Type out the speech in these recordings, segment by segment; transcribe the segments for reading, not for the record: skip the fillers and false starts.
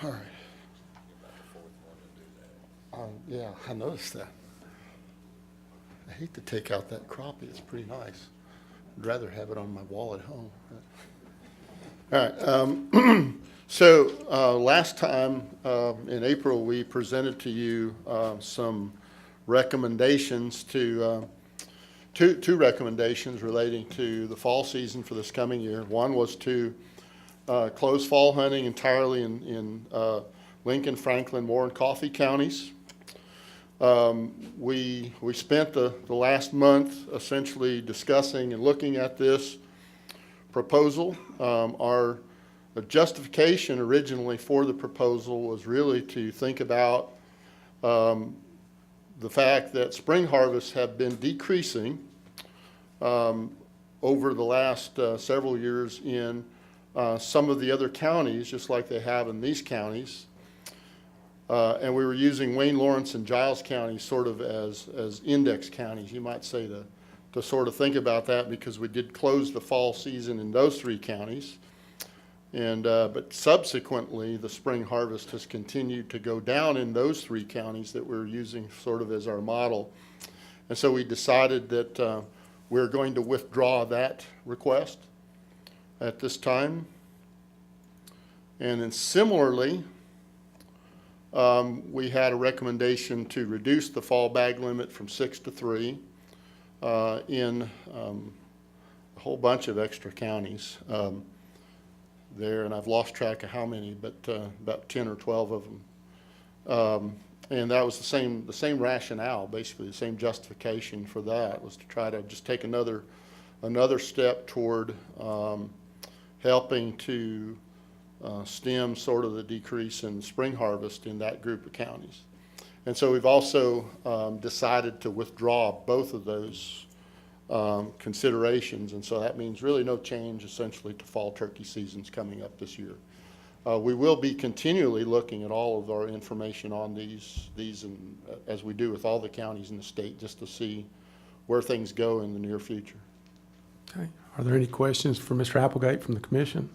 All right. Yeah, I noticed that. I hate to take out that crappie. It's pretty nice. I'd rather have it on my wall at home. All right. So last time in April, we presented to you some recommendations to two recommendations relating to the fall season for this coming year. One was to close fall hunting entirely in Lincoln, Franklin, Moore, and Coffee counties. We spent the last month essentially discussing and looking at this proposal. Our justification originally for the proposal was really to think about the fact that spring harvests have been decreasing over the last several years in some of the other counties, just like they have in these counties. And we were using Wayne, Lawrence, and Giles counties sort of as index counties, you might say, to sort of think about that, because we did close the fall season in those three counties. And but subsequently, the spring harvest has continued to go down in those three counties that we're using sort of as our model. And so we decided that we're going to withdraw that request at this time. And then similarly, we had a recommendation to reduce the fall bag limit from 6 to 3 in a whole bunch of extra counties there, and I've lost track of how many, but about 10 or 12 of them. And that was the same rationale, basically the same justification for that, was to try to just take another step toward helping to stem sort of the decrease in spring harvest in that group of counties. And so we've also decided to withdraw both of those considerations, and so that means really no change essentially to fall turkey seasons coming up this year. We will be continually looking at all of our information on these and as we do with all the counties in the state, just to see where things go in the near future. Okay. Are there any questions for Mr. Applegate from the commission?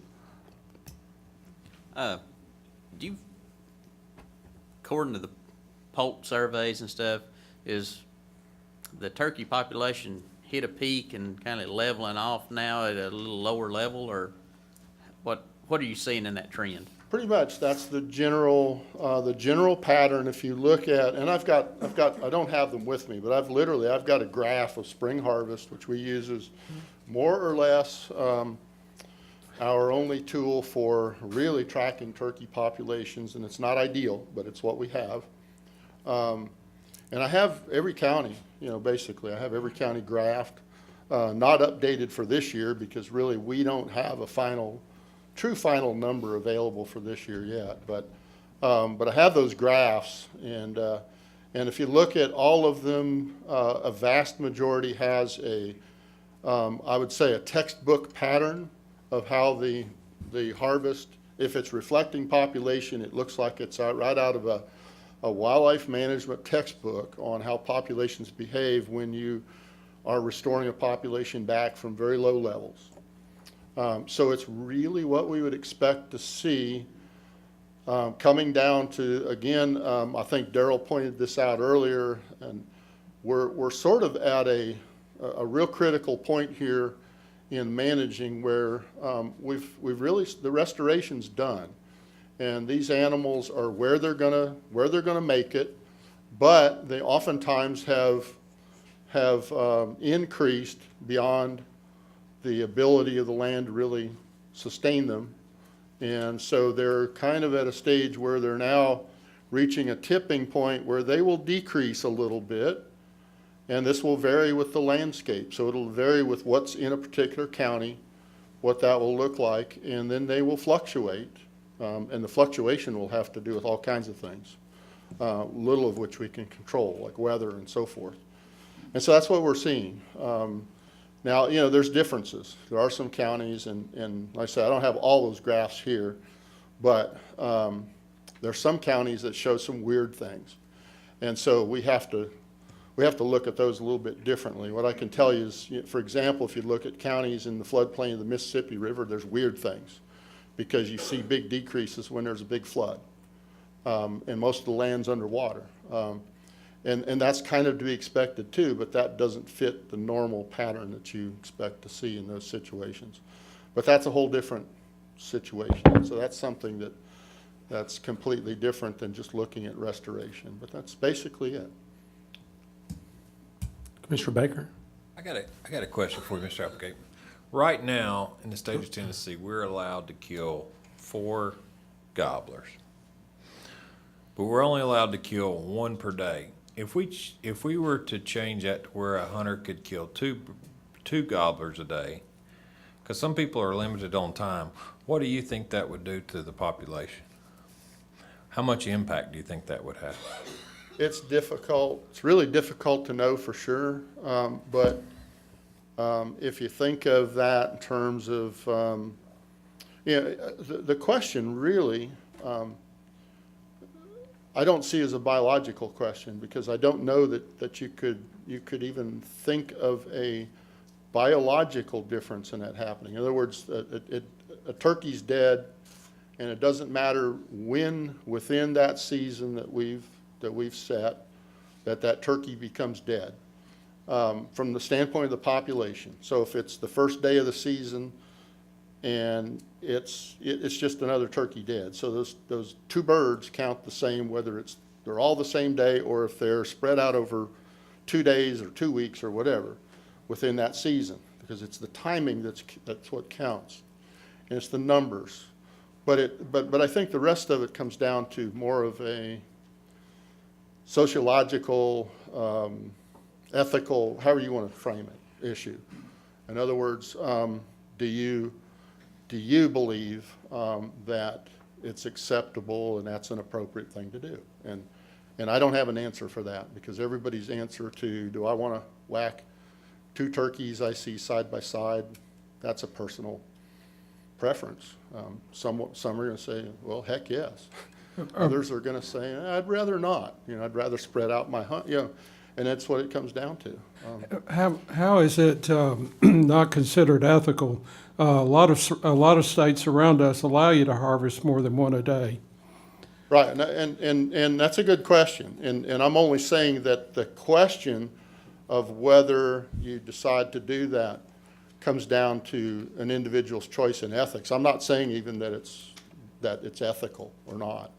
Do you, according to the poult surveys and stuff, is the turkey population hit a peak and kind of leveling off now at a little lower level, or what are you seeing in that trend? Pretty much, that's the general pattern. If you look at, and I don't have them with me, but I've got a graph of spring harvest, which we use as more or less our only tool for really tracking turkey populations, and it's not ideal, but it's what we have. And I have every county, basically, I have every county graphed, not updated for this year, because really we don't have a true final number available for this year yet. But I have those graphs, and if you look at all of them, a vast majority has I would say a textbook pattern of how the harvest, if it's reflecting population, it looks like it's right out of a wildlife management textbook on how populations behave when you are restoring a population back from very low levels. So it's really what we would expect to see coming down to, again, I think Darrell pointed this out earlier, and we're sort of at a real critical point here in managing where we've really, the restoration's done, and these animals are where they're gonna make it, but they oftentimes have increased beyond the ability of the land to really sustain them, and so they're kind of at a stage where they're now reaching a tipping point where they will decrease a little bit. And this will vary with the landscape. So it'll vary with what's in a particular county, what that will look like, and then they will fluctuate. And the fluctuation will have to do with all kinds of things, little of which we can control, like weather and so forth. And so that's what we're seeing. Now, there's differences. There are some counties, and like I said, I don't have all those graphs here, but there's some counties that show some weird things. And so we have to look at those a little bit differently. What I can tell you is, for example, if you look at counties in the floodplain of the Mississippi River, there's weird things, because you see big decreases when there's a big flood. and most of the land's underwater. And that's kind of to be expected too, but that doesn't fit the normal pattern that you expect to see in those situations. But that's a whole different situation. So that's something that's completely different than just looking at restoration. But that's basically it. Commissioner Baker? I got a question for you, Mr. Applegate. Right now, in the state of Tennessee, we're allowed to kill 4 gobblers, but we're only allowed to kill 1 per day. If we were to change that to where a hunter could kill two gobblers a day, because some people are limited on time, what do you think that would do to the population? How much impact do you think that would have? It's difficult. It's really difficult to know for sure. But if you think of that in terms of, the question really, I don't see as a biological question, because I don't know that you could even think of a biological difference in that happening. In other words, a turkey's dead, and it doesn't matter when within that season that we've set that turkey becomes dead, from the standpoint of the population. So if it's the first day of the season and it's just another turkey dead, so those 2 birds count the same, whether they're all the same day or if they're spread out over 2 days or 2 weeks or whatever within that season, because it's the timing that's what counts, and it's the numbers. But I think the rest of it comes down to more of a sociological, ethical, however you want to frame it, issue. In other words, do you believe that it's acceptable and that's an appropriate thing to do? And I don't have an answer for that, because everybody's answer to, do I want to whack 2 turkeys I see side by side, that's a personal preference. Some are going to say, well, heck yes. Others are going to say, I'd rather not. I'd rather spread out my hunt. And that's what it comes down to. How is it not considered ethical? A lot of states around us allow you to harvest more than 1 a day. Right, and that's a good question. And I'm only saying that the question of whether you decide to do that comes down to an individual's choice in ethics. I'm not saying even that it's ethical or not.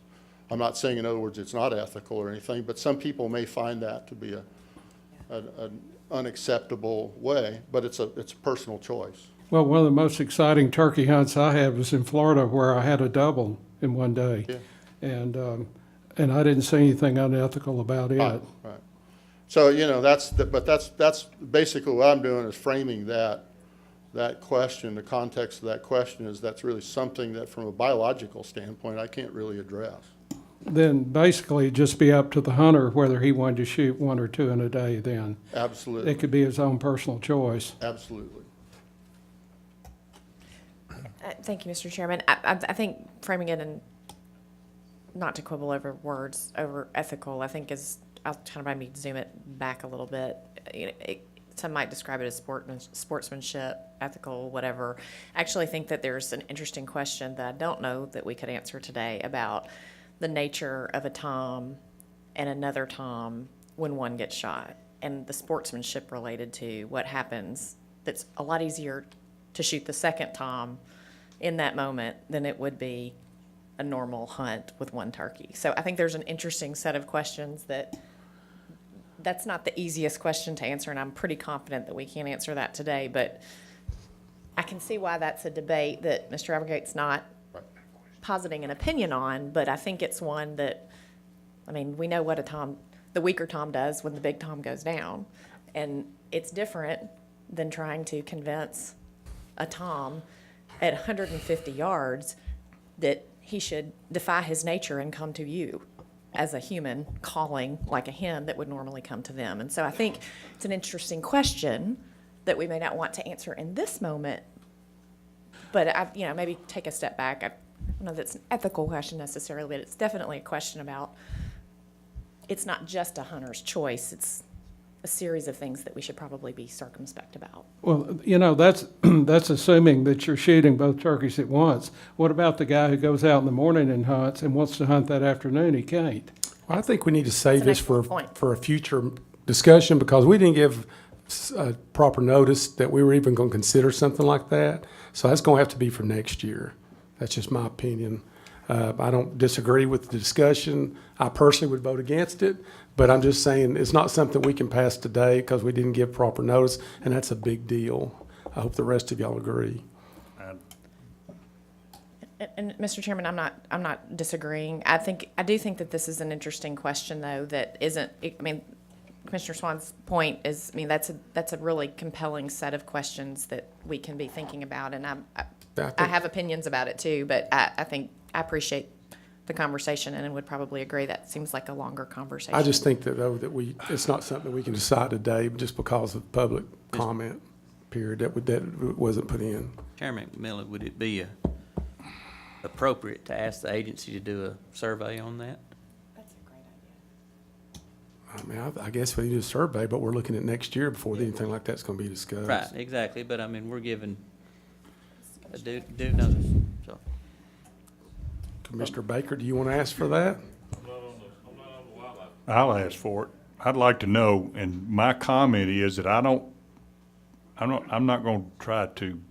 I'm not saying, in other words, it's not ethical or anything, but some people may find that to be an unacceptable way, but it's a personal choice. Well, one of the most exciting turkey hunts I had was in Florida, where I had a double in 1 day. Yeah. And I didn't see anything unethical about it. Right. So, that's basically what I'm doing, is framing that question. The context of that question is that's really something that, from a biological standpoint, I can't really address. Then basically it'd just be up to the hunter whether he wanted to shoot 1 or 2 in a day then. Absolutely. It could be his own personal choice. Absolutely. Thank you, Mr. Chairman. I think framing it, and not to quibble over words, over ethical, I think I'll kind of maybe zoom it back a little bit. Some might describe it as sportsmanship, ethical, whatever. I actually think that there's an interesting question that I don't know that we could answer today about the nature of a tom and another tom when one gets shot, and the sportsmanship related to what happens. That's a lot easier to shoot the second tom in that moment than it would be a normal hunt with 1 turkey. So I think there's an interesting set of questions that's not the easiest question to answer, and I'm pretty confident that we can't answer that today, but I can see why that's a debate that Mr. Applegate's not positing an opinion on, but I think it's one that, we know what the weaker tom does when the big tom goes down, and it's different than trying to convince a tom at 150 yards that he should defy his nature and come to you as a human, calling like a hen that would normally come to them. And so I think it's an interesting question that we may not want to answer in this moment, but maybe take a step back. I don't know if it's an ethical question necessarily, but it's definitely a question about, it's not just a hunter's choice, it's a series of things that we should probably be circumspect about. Well, you know, that's, that's assuming that you're shooting both turkeys at once. What about the guy who goes out in the morning and hunts and wants to hunt that afternoon? He can't. Well, I think we need to save That's an this for, excellent point. for a future discussion because we didn't give proper notice that we were even going to consider something like that. So that's going to have to be for next year. That's just my opinion. I don't disagree with the discussion. I personally would vote against it, but I'm just saying it's not something we can pass today because we didn't give proper notice, and that's a big deal. I hope the rest of y'all agree. And Mr. Chairman, I'm not disagreeing. I do think that this is an interesting question, though, that isn't, I mean, Commissioner Swan's point is, I mean, that's a really compelling set of questions that we can be thinking about, and I have opinions about it too, but I think I appreciate the conversation and would probably agree that seems like a longer conversation. I just think that, though, that it's not something we can decide today just because of public comment period that wasn't put in. Chairman McMillan, would it be appropriate to ask the agency to do a survey on that? That's a great idea. I mean, I guess we need a survey, but we're looking at next year before anything like that's going to be discussed. Right, exactly, but I mean, we're given a due notice, so. Commissioner Baker, do you want to ask for that? I'll ask for it. I'd like to know, and my comment is that I'm not going to try to,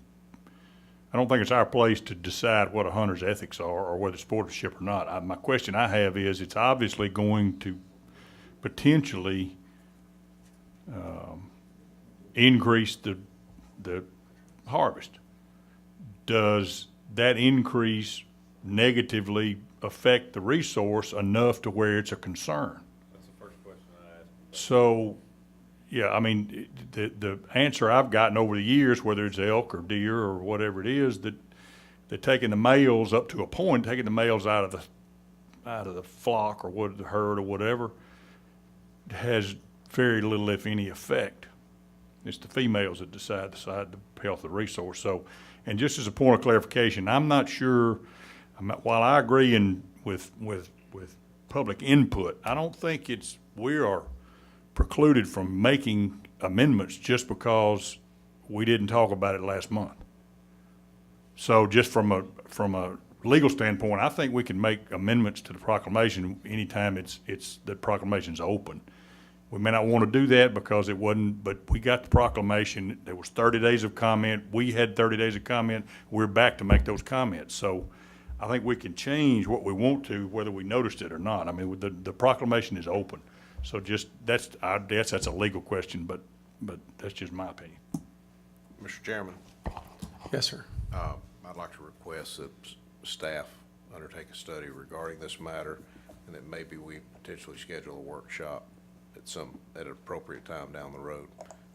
I don't think it's our place to decide what a hunter's ethics are or whether it's sportsmanship or not. My question I have is, it's obviously going to potentially increase the harvest. Does that increase negatively affect the resource enough to where it's a concern? That's the first question I asked. So, yeah, I mean, the answer I've gotten over the years, whether it's elk or deer or whatever it is, that they're taking the males up to a point, taking the males out of the flock or what, the herd or whatever, has very little, if any, effect. It's the females that decide the health of the resource. So, and just as a point of clarification, I'm not sure. While I agree with public input, I don't think we are precluded from making amendments just because we didn't talk about it last month. So just from a legal standpoint, I think we can make amendments to the proclamation anytime the proclamation's open. We may not want to do that because it wasn't, but we got the proclamation. There was 30 days of comment. We had 30 days of comment. We're back to make those comments. So I think we can change what we want to, whether we noticed it or not. I mean, the proclamation is open. So I guess that's a legal question, but that's just my opinion. Mr. Chairman, Yes, sir. I'd like to request that staff undertake a study regarding this matter, and that maybe we potentially schedule a workshop at an appropriate time down the road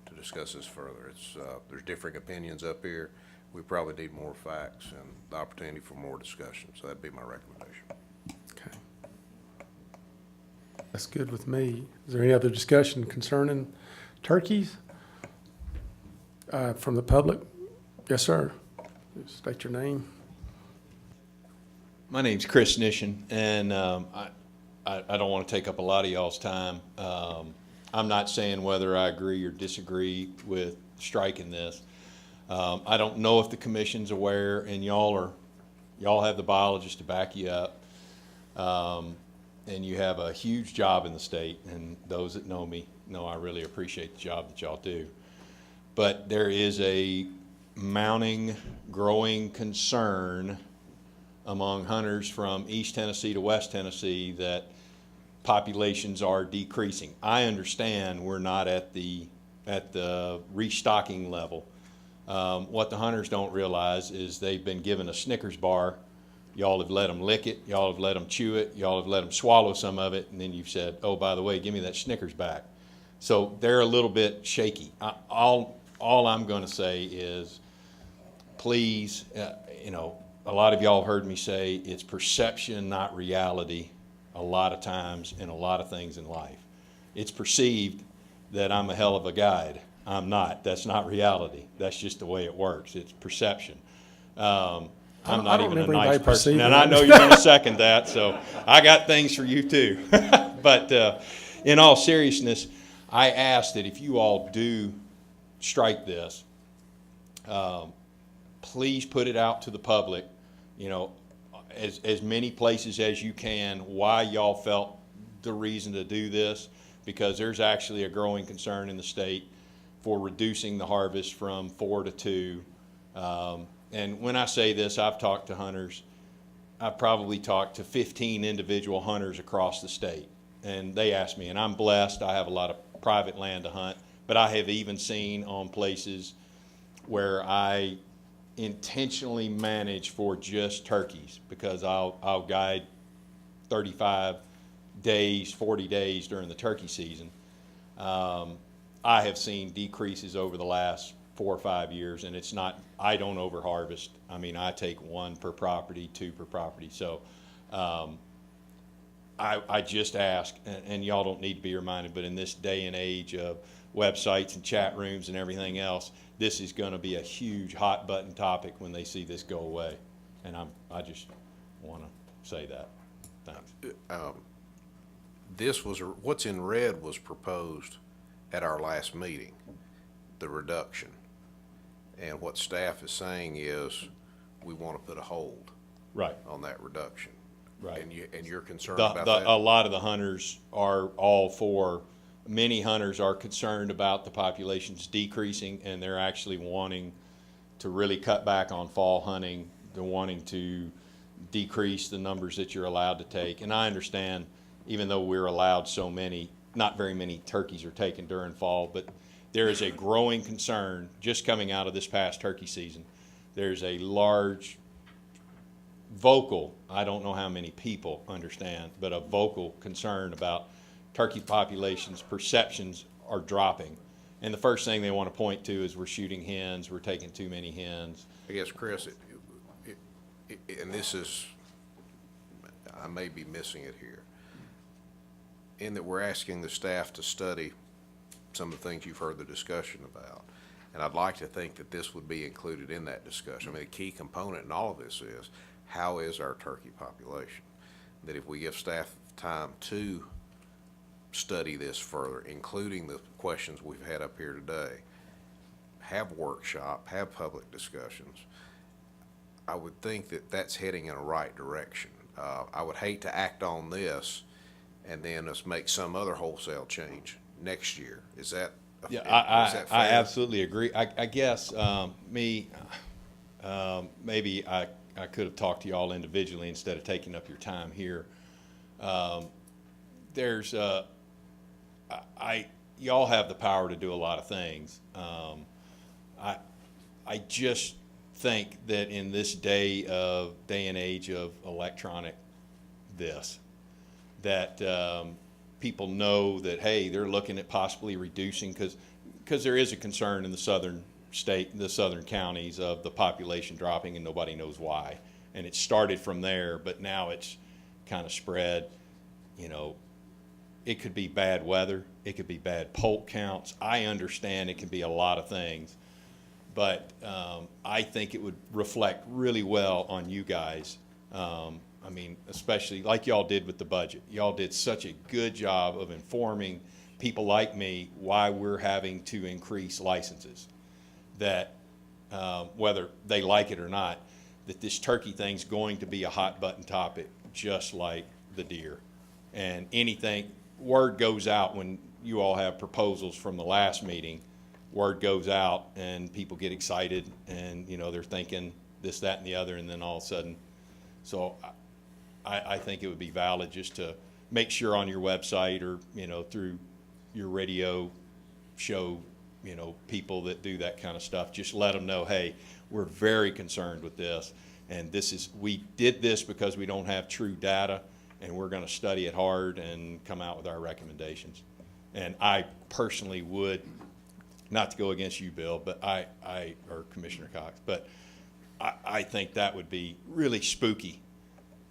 to discuss this further. There's differing opinions up here. We probably need more facts and the opportunity for more discussion, so that'd be my recommendation. Okay. That's good with me. Is there any other discussion concerning turkeys from the public? Yes, sir. State your name. My name's Chris Nishin, and I don't want to take up a lot of y'all's time. I'm not saying whether I agree or disagree with striking this. I don't know if the commission's aware, and y'all have the biologists to back you up, and you have a huge job in the state, and those that know me know I really appreciate the job that y'all do. But there is a mounting, growing concern among hunters from East Tennessee to West Tennessee that populations are decreasing. I understand we're not at the restocking level. What the hunters don't realize is they've been given a Snickers bar. Y'all have let them lick it. Y'all have let them chew it. Y'all have let them swallow some of it. And then you've said, oh, by the way, give me that Snickers back. So they're a little bit shaky. All I'm going to say is, please, a lot of y'all heard me say it's perception, not reality, a lot of times in a lot of things in life. It's perceived that I'm a hell of a guide. I'm not. That's not reality. That's just the way it works. It's perception. I'm not even a nice person. And I know you're going to second that, so I got things for you too. But in all seriousness, I ask that if you all do strike this, please put it out to the public, as many places as you can, why y'all felt the reason to do this, because there's actually a growing concern in the state for reducing the harvest from 4 to 2. And when I say this, I've talked to hunters. I've probably talked to 15 individual hunters across the state, and they ask me, and I'm blessed, I have a lot of private land to hunt, but I have even seen on places where I intentionally manage for just turkeys, because I'll guide 35 days, 40 days during the turkey season. I have seen decreases over the last 4 or 5 years, and it's not, I don't over harvest. I mean, I take 1 per property, 2 per property. So I just ask, and y'all don't need to be reminded, but in this day and age of websites and chat rooms and everything else, this is going to be a huge hot button topic when they see this go away. And I just want to say that. Thanks. What's in red was proposed at our last meeting, the reduction. And what staff is saying is, we want to put a hold Right. on that reduction. Right. And you're concerned about that? A lot of the hunters are all for, many hunters are concerned about the populations decreasing, and they're actually wanting to really cut back on fall hunting. They're wanting to decrease the numbers that you're allowed to take. And I understand, even though we're allowed so many, not very many turkeys are taken during fall, but there is a growing concern just coming out of this past turkey season. There's a large vocal, I don't know how many people understand, but a vocal concern about turkey populations, perceptions are dropping. And the first thing they want to point to is we're shooting hens, we're taking too many hens. I guess, Chris, and this is, I may be missing it here, in that we're asking the staff to study some of the things you've heard the discussion about. And I'd like to think that this would be included in that discussion. I mean, a key component in all of this is, how is our turkey population? That if we give staff time to study this further, including the questions we've had up here today, have workshop, have public discussions, I would think that that's heading in a right direction. I would hate to act on this and then us make some other wholesale change next year. Is that Yeah, is that fair? I absolutely agree. I guess maybe I could have talked to you all individually instead of taking up your time here. Y'all have the power to do a lot of things. I just think that in this day and age of electronic that people know that, hey, they're looking at possibly reducing, because there is a concern in the southern counties of the population dropping, and nobody knows why. And it started from there, but now it's kind of spread. It could be bad weather, it could be bad poult counts. I understand it can be a lot of things, but I think it would reflect really well on you guys. I mean, especially like y'all did with the budget. Y'all did such a good job of informing people like me why we're having to increase licenses. That whether they like it or not, that this turkey thing's going to be a hot button topic, just like the deer. And word goes out when you all have proposals from the last meeting, word goes out and people get excited and, they're thinking this, that, and the other, and then all of a sudden. So I think it would be valid just to make sure on your website or, through your radio show, people that do that kind of stuff, just let them know, hey, we're very concerned with this. And we did this because we don't have true data, and we're going to study it hard and come out with our recommendations. And I personally would, not to go against you, Bill, but or Commissioner Cox, but I think that would be really spooky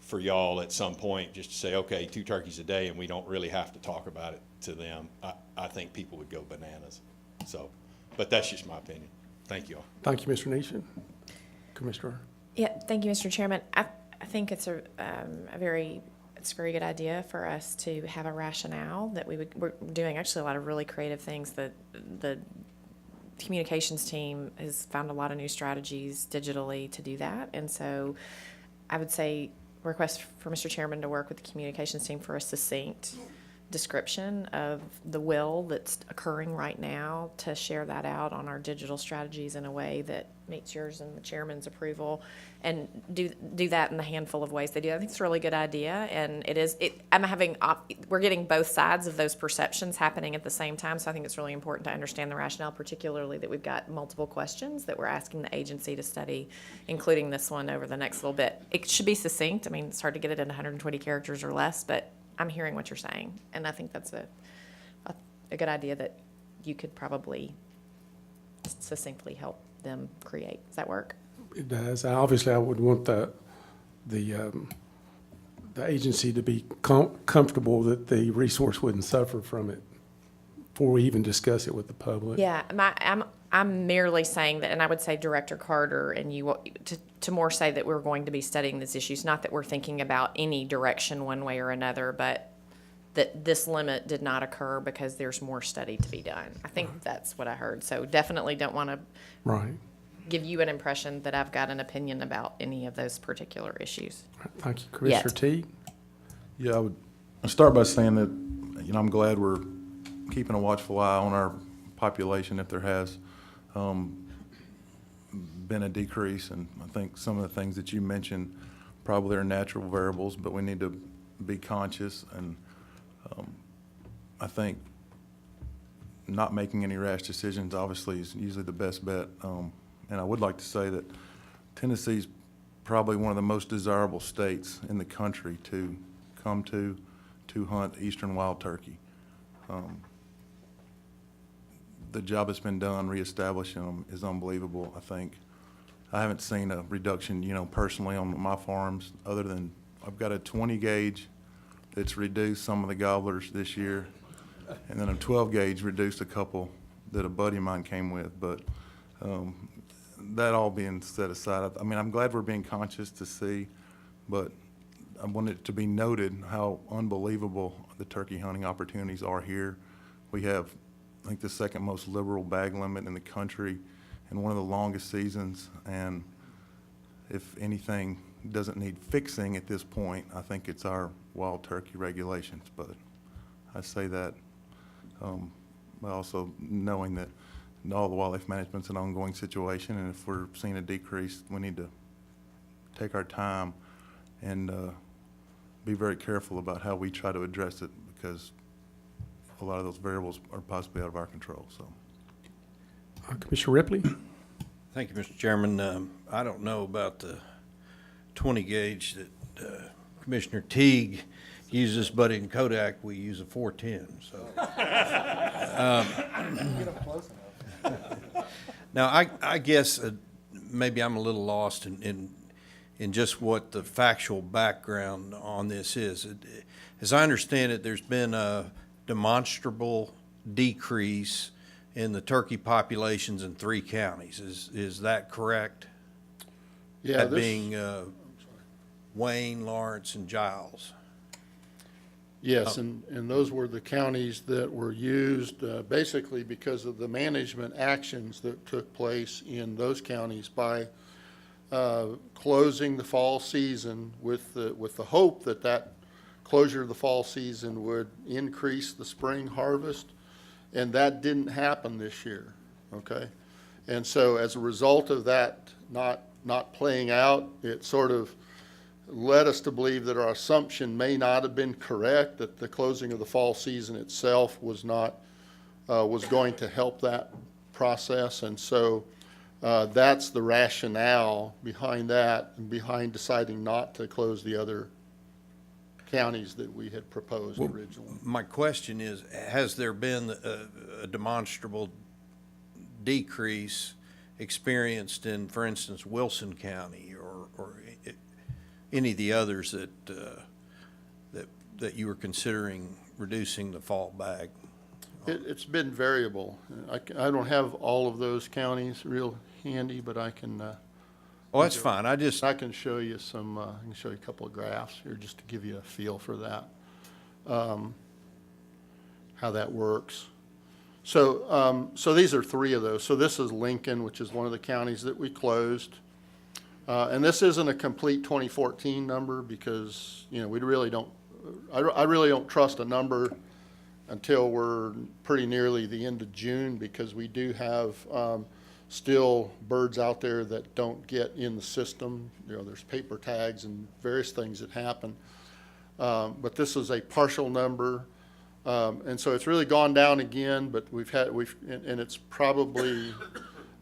for y'all at some point, just to say, okay, 2 turkeys a day, and we don't really have to talk about it to them. I think people would go bananas. So, but that's just my opinion. Thank you all. Thank you, Mr. Neeshan. Commissioner? Yeah, thank you, Mr. Chairman. I think it's a very it's a very good idea for us to have a rationale that we're doing actually a lot of really creative things. That the communications team has found a lot of new strategies digitally to do that. And so I would say request for Mr. Chairman to work with the communications team for a succinct description of the will that's occurring right now, to share that out on our digital strategies in a way that meets yours and the chairman's approval, and do that in the handful of ways they do. I think it's a really good idea, and we're getting both sides of those perceptions happening at the same time, so I think it's really important to understand the rationale, particularly that we've got multiple questions that we're asking the agency to study, including this one over the next little bit. It should be succinct. I mean, it's hard to get it in 120 characters or less, but I'm hearing what you're saying, and I think that's a good idea that you could probably succinctly help them create. Does that work? It does. Obviously, I would want the agency to be comfortable that the resource wouldn't suffer from it before we even discuss it with the public. Yeah, I'm merely saying that, and I would say Director Carter and you to more say that we're going to be studying these issues, not that we're thinking about any direction one way or another, but that this limit did not occur because there's more study to be done. I think that's what I heard. So definitely don't want to Right. give you an impression that I've got an opinion about any of those particular issues. Thank you, Commissioner Yet. Teague. Yeah, I would start by saying that, I'm glad we're keeping a watchful eye on our population if there has been a decrease. And I think some of the things that you mentioned probably are natural variables, but we need to be conscious. And I think not making any rash decisions obviously is usually the best bet. And I would like to say that Tennessee's probably one of the most desirable states in the country to come to hunt eastern wild turkey. The job that's been done reestablishing them is unbelievable. I think I haven't seen a reduction, personally on my farms, other than I've got a 20 gauge that's reduced some of the gobblers this year, and then a 12 gauge reduced a couple that a buddy of mine came with. But that all being set aside, I'm glad we're being conscious to see, but I want it to be noted how unbelievable the turkey hunting opportunities are here. We have, I think, the second most liberal bag limit in the country and one of the longest seasons. And if anything doesn't need fixing at this point, I think it's our wild turkey regulations. But I say that also knowing that all the wildlife management's an ongoing situation, and if we're seeing a decrease, we need to take our time and be very careful about how we try to address it, because a lot of those variables are possibly out of our control. So, Commissioner Ripley? Thank you, Mr. Chairman. I don't know about the 20 gauge that Commissioner Teague uses, but in Kodak we use a 410. So, now I guess maybe I'm a little lost in just what the factual background on this is. As I understand it, there's been a demonstrable decrease in the turkey populations in 3 counties. Is that correct? Yeah, That being Wayne, Lawrence, and Giles. Yes, and those were the counties that were used basically because of the management actions that took place in those counties by closing the fall season with the hope that closure of the fall season would increase the spring harvest, and that didn't happen this year, okay? And so as a result of that not playing out, it sort of led us to believe that our assumption may not have been correct, that the closing of the fall season itself was going to help that process. And so that's the rationale behind that and behind deciding not to close the other counties that we had proposed originally. My question is, has there been a demonstrable decrease experienced in, for instance, Wilson County or any of the others that you were considering reducing the fall bag? It's been variable. I don't have all of those counties real handy, but I can. Oh, that's fine. I just, I can show you some, I can show you a couple of graphs here just to give you a feel for that, how that works. So, so these are three of those. So this is Lincoln, which is one of the counties that we closed. And this isn't a complete 2014 number because, you know, we really don't, I really don't trust a number until we're pretty nearly the end of June, because we do have still birds out there that don't get in the system. You know, there's paper tags and various things that happen. But this is a partial number. And so it's really gone down again, but and it's probably,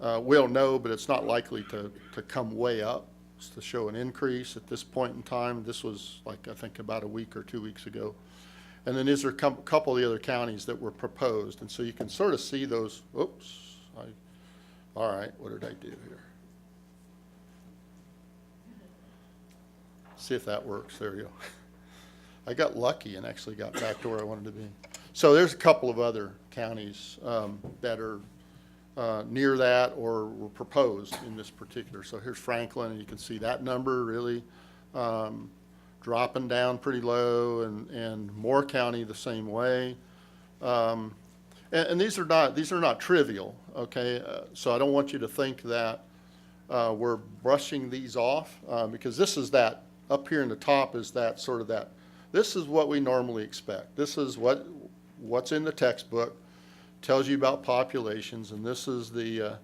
we don't know, but it's not likely to come way up to show an increase at this point in time. This was like, I think about a week or 2 weeks ago. And then these are a couple of the other counties that were proposed. And so you can sort of see those, oops, all right, what did I do here? See if that works, there you go. I got lucky and actually got back to where I wanted to be. So there's a couple of other counties that are near that or were proposed in this particular. So here's Franklin, and you can see that number really dropping down pretty low, and Moore County the same way. And these are not trivial, okay? So I don't want you to think that we're brushing these off, because this is that, up here in the top is that sort of that, this is what we normally expect. This is what's in the textbook, tells you about populations, and this is the, I don't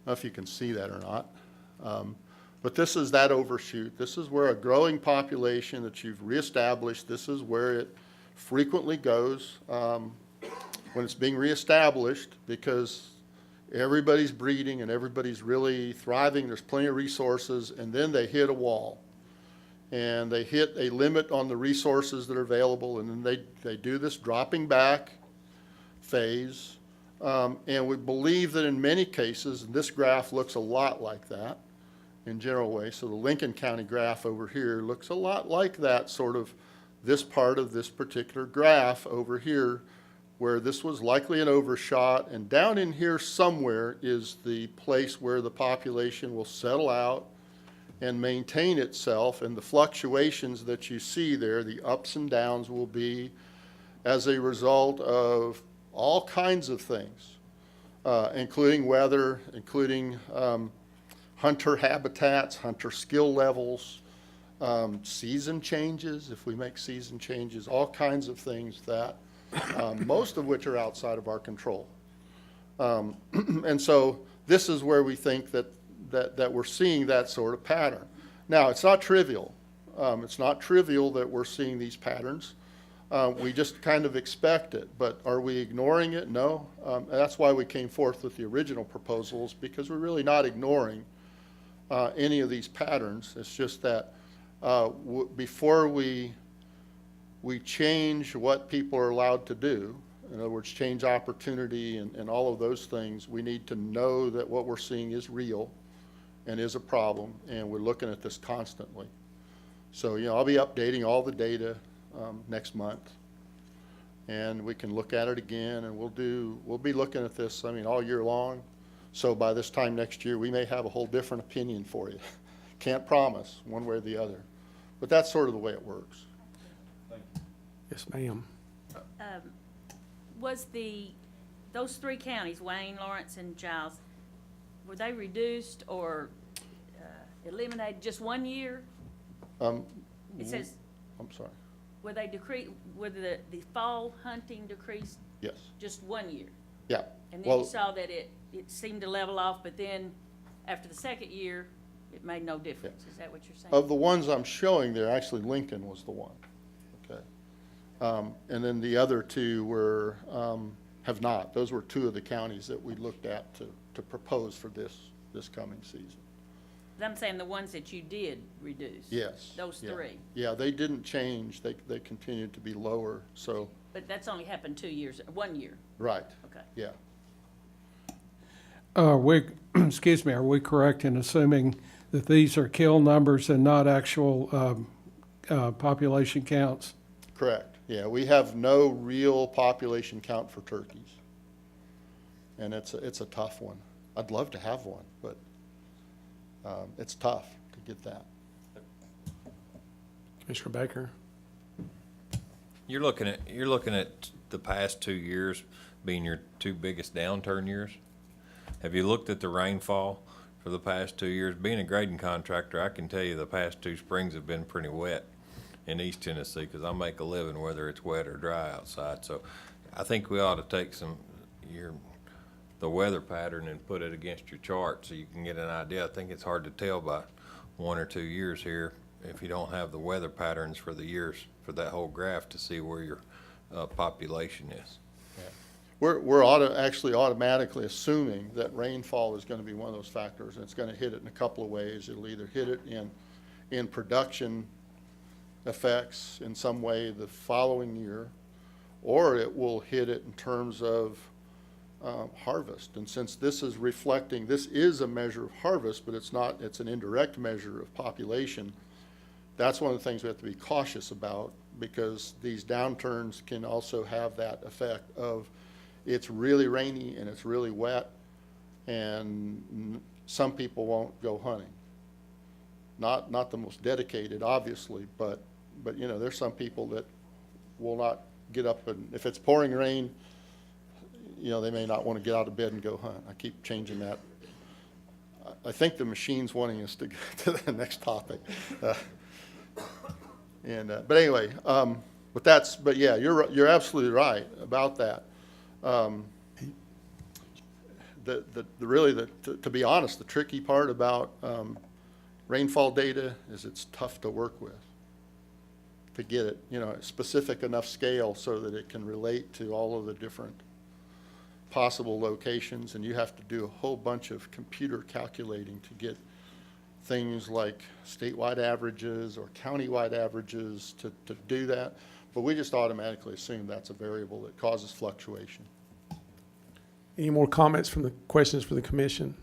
know if you can see that or not, but this is that overshoot. This is where a growing population that you've reestablished, this is where it frequently goes when it's being reestablished, because everybody's breeding and everybody's really thriving. There's plenty of resources, and then they hit a wall. And they hit a limit on the resources that are available, and then they do this dropping back phase. And we believe that in many cases, and this graph looks a lot like that in general way. So the Lincoln County graph over here looks a lot like that, sort of this part of this particular graph over here, where this was likely an overshot, and down in here somewhere is the place where the population will settle out and maintain itself, and the fluctuations that you see there, the ups and downs, will be as a result of all kinds of things, including weather, including hunter habitats, hunter skill levels, season changes, if we make season changes, all kinds of things that, most of which are outside of our control. And so this is where we think that we're seeing that sort of pattern. Now, it's not trivial. It's not trivial that we're seeing these patterns. We just kind of expect it, but are we ignoring it? No. And that's why we came forth with the original proposals, because we're really not ignoring any of these patterns. It's just that before we change what people are allowed to do, in other words, change opportunity and all of those things, we need to know that what we're seeing is real and is a problem, and we're looking at this constantly. So, you know, I'll be updating all the data next month, and we can look at it again, and we'll be looking at this, I mean, all year long. So by this time next year, we may have a whole different opinion for you. Can't promise one way or the other, but that's sort of the way it works. Yes, ma'am. Was those three counties, Wayne, Lawrence, and Giles, were they reduced or eliminated just 1 year? It says, I'm sorry. were they were the fall hunting decreased Yes. just 1 year? Yeah. And then Well, you saw that it seemed to level off, but then after the second year, it made no difference. Is that what you're saying? of the ones I'm showing there, actually Lincoln was the one. Okay. And then the other two were, have not. Those were two of the counties that we looked at to propose for this coming season. I'm saying the ones that you did reduce. Yes. Those yeah. three. Yeah, they didn't change. They continued to be lower, so, But that's only happened 2 years, 1 year. right, Okay. yeah. Excuse me, are we correct in assuming that these are kill numbers and not actual population counts? Correct, yeah. We have no real population count for turkeys. And it's a tough one. I'd love to have one, but it's tough to get that. Commissioner Baker? You're looking at the past 2 years being your two biggest downturn years. Have you looked at the rainfall for the past 2 years? Being a grading contractor, I can tell you the past two springs have been pretty wet in East Tennessee because I make a living whether it's wet or dry outside. So I think we ought to take the weather pattern and put it against your chart so you can get an idea. I think it's hard to tell by 1 or 2 years here if you don't have the weather patterns for the years for that whole graph to see where your population is. We're actually automatically assuming that rainfall is going to be one of those factors, and it's going to hit it in a couple of ways. It'll either hit it in production effects in some way the following year, or it will hit it in terms of harvest. And since this is a measure of harvest, but it's an indirect measure of population, that's one of the things we have to be cautious about, because these downturns can also have that effect of it's really rainy and it's really wet, and some people won't go hunting. Not the most dedicated, obviously, but you know, there's some people that will not get up, and if it's pouring rain, you know, they may not want to get out of bed and go hunt. I keep changing that. I think the machine's wanting us to go to the next topic. But anyway, but yeah, you're absolutely right about that. To be honest, the tricky part about rainfall data is it's tough to work with, to get it, you know, a specific enough scale so that it can relate to all of the different possible locations, and you have to do a whole bunch of computer calculating to get things like statewide averages or countywide averages to do that. But we just automatically assume that's a variable that causes fluctuation. Any more comments from the questions for the commission?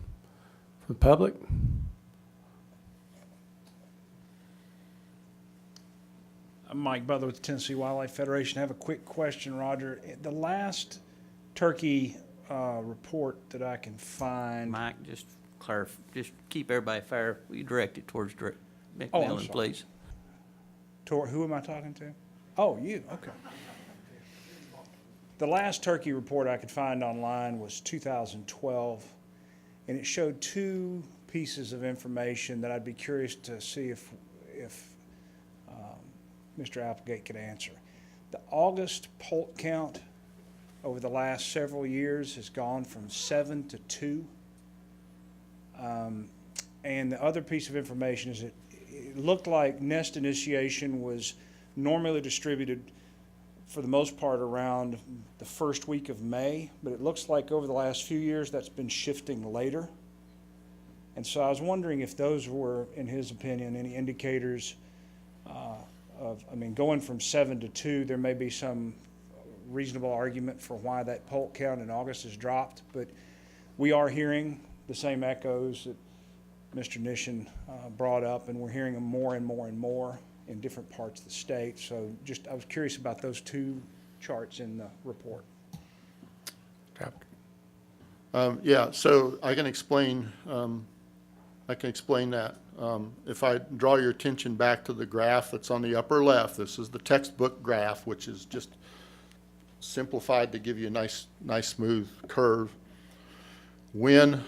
From the public? I'm Mike Butler with the Tennessee Wildlife Federation. I have a quick question, Roger. The last turkey report that I can find. Mike, just keep everybody fair. Will you direct it towards I'm McMillan, sorry. please? Who am I talking to? Oh, you, okay. The last turkey report I could find online was 2012, and it showed two pieces of information that I'd be curious to see if Mr. Applegate could answer. The August poult count over the last several years has gone from 7 to 2. And the other piece of information is it looked like nest initiation was normally distributed for the most part around the first week of May, but it looks like over the last few years that's been shifting later. And so I was wondering if those were, in his opinion, any indicators going from 7 to 2, there may be some reasonable argument for why that poult count in August has dropped, but we are hearing the same echoes that Mr. Nishan brought up, and we're hearing them more and more and more in different parts of the state. So I was curious about those two charts in the report. Yeah, so I can explain that. If I draw your attention back to the graph that's on the upper left, this is the textbook graph, which is just simplified to give you a nice smooth curve. When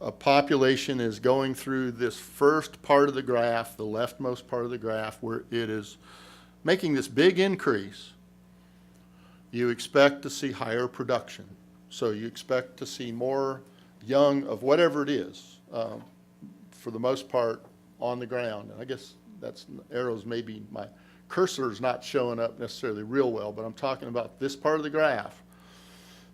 a population is going through this first part of the graph, the leftmost part of the graph, where it is making this big increase, you expect to see higher production. So you expect to see more young of whatever it is, for the most part, on the ground. And I guess that's arrows, maybe my cursor's not showing up necessarily real well, but I'm talking about this part of the graph.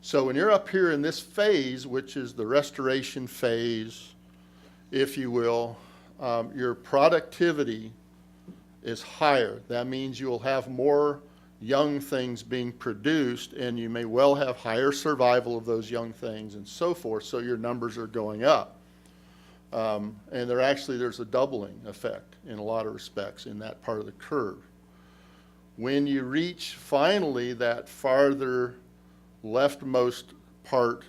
So when you're up here in this phase, which is the restoration phase, if you will, your productivity is higher. That means you'll have more young things being produced, and you may well have higher survival of those young things and so forth, so your numbers are going up. And there's a doubling effect in a lot of respects in that part of the curve. When you reach finally that farther leftmost part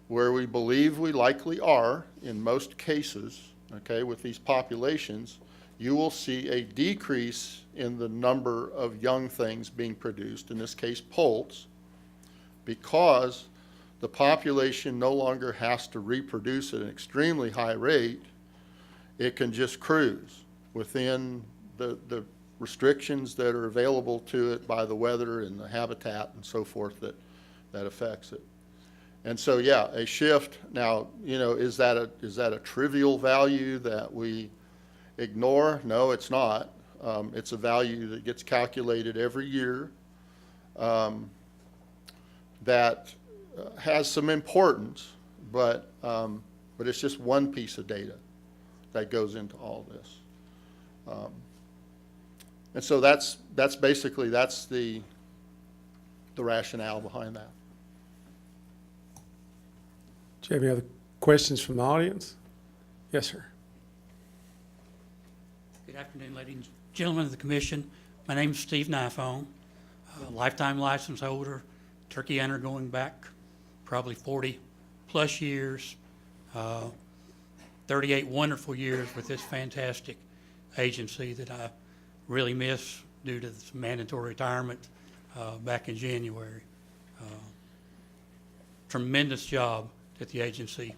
where we believe we likely are in most cases, okay, with these populations, you will see a decrease in the number of young things being produced, in this case poults, because the population no longer has to reproduce at an extremely high rate. It can just cruise within the restrictions that are available to it by the weather and the habitat and so forth that affects it. And so, yeah, a shift. Now, you know, is that a trivial value that we ignore? No, it's not. It's a value that gets calculated every year that has some importance, but it's just one piece of data that goes into all this. And so that's basically the rationale behind that. Do you have any other questions from the audience? Yes, sir. Good afternoon, ladies and gentlemen of the commission. My name is Steve Nifone, lifetime license holder, turkey hunter going back probably 40-plus years, 38 wonderful years with this fantastic agency that I really miss due to this mandatory retirement back in January. Tremendous job that the agency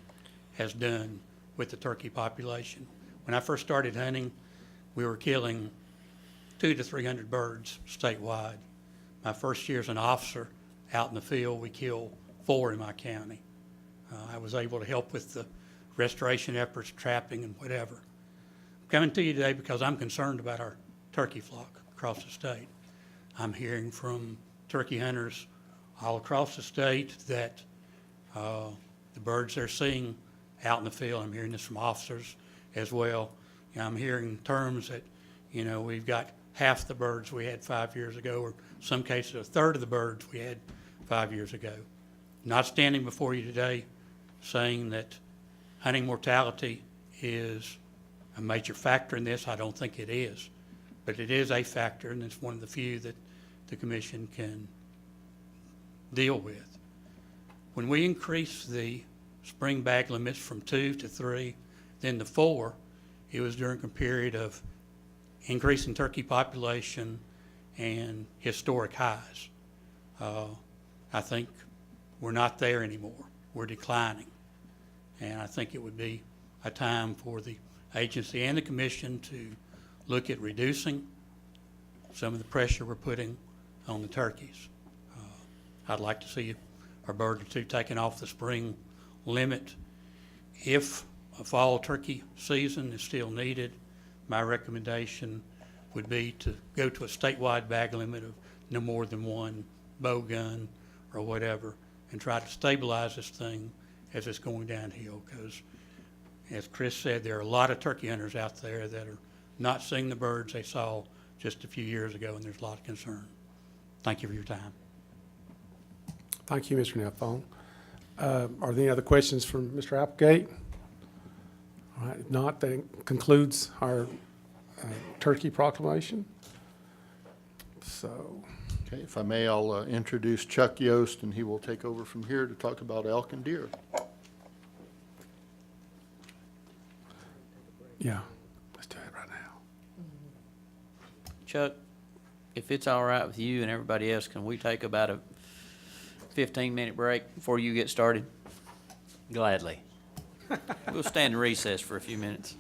has done with the turkey population. When I first started hunting, we were killing 200 to 300 birds statewide. My first year as an officer out in the field, we killed 4 in my county. I was able to help with the restoration efforts, trapping and whatever. I'm coming to you today because I'm concerned about our turkey flock across the state. I'm hearing from turkey hunters all across the state that the birds they're seeing out in the field, I'm hearing this from officers as well. You know, I'm hearing terms that, you know, we've got half the birds we had 5 years ago, or some cases a third of the birds we had 5 years ago. Not standing before you today saying that hunting mortality is a major factor in this. I don't think it is, but it is a factor, and it's one of the few that the commission can deal with. When we increased the spring bag limits from 2 to 3, then to 4, it was during a period of increasing turkey population and historic highs. I think we're not there anymore. We're declining. And I think it would be a time for the agency and the commission to look at reducing some of the pressure we're putting on the turkeys. I'd like to see a bird or two taken off the spring limit. If a fall turkey season is still needed, my recommendation would be to go to a statewide bag limit of no more than 1 bow gun or whatever, and try to stabilize this thing as it's going downhill, because as Chris said, there are a lot of turkey hunters out there that are not seeing the birds they saw just a few years ago, and there's a lot of concern. Thank you for your time. Thank you, Mr. Nifone. Are there any other questions from Mr. Applegate? All right, if not, that concludes our turkey proclamation. So, Okay, if I may, I'll introduce Chuck Yost, and he will take over from here to talk about elk and deer. yeah, let's do it right now. Chuck, if it's all right with you and everybody else, can we take about a 15-minute break before you get started? Gladly. We'll stand in recess for a few minutes.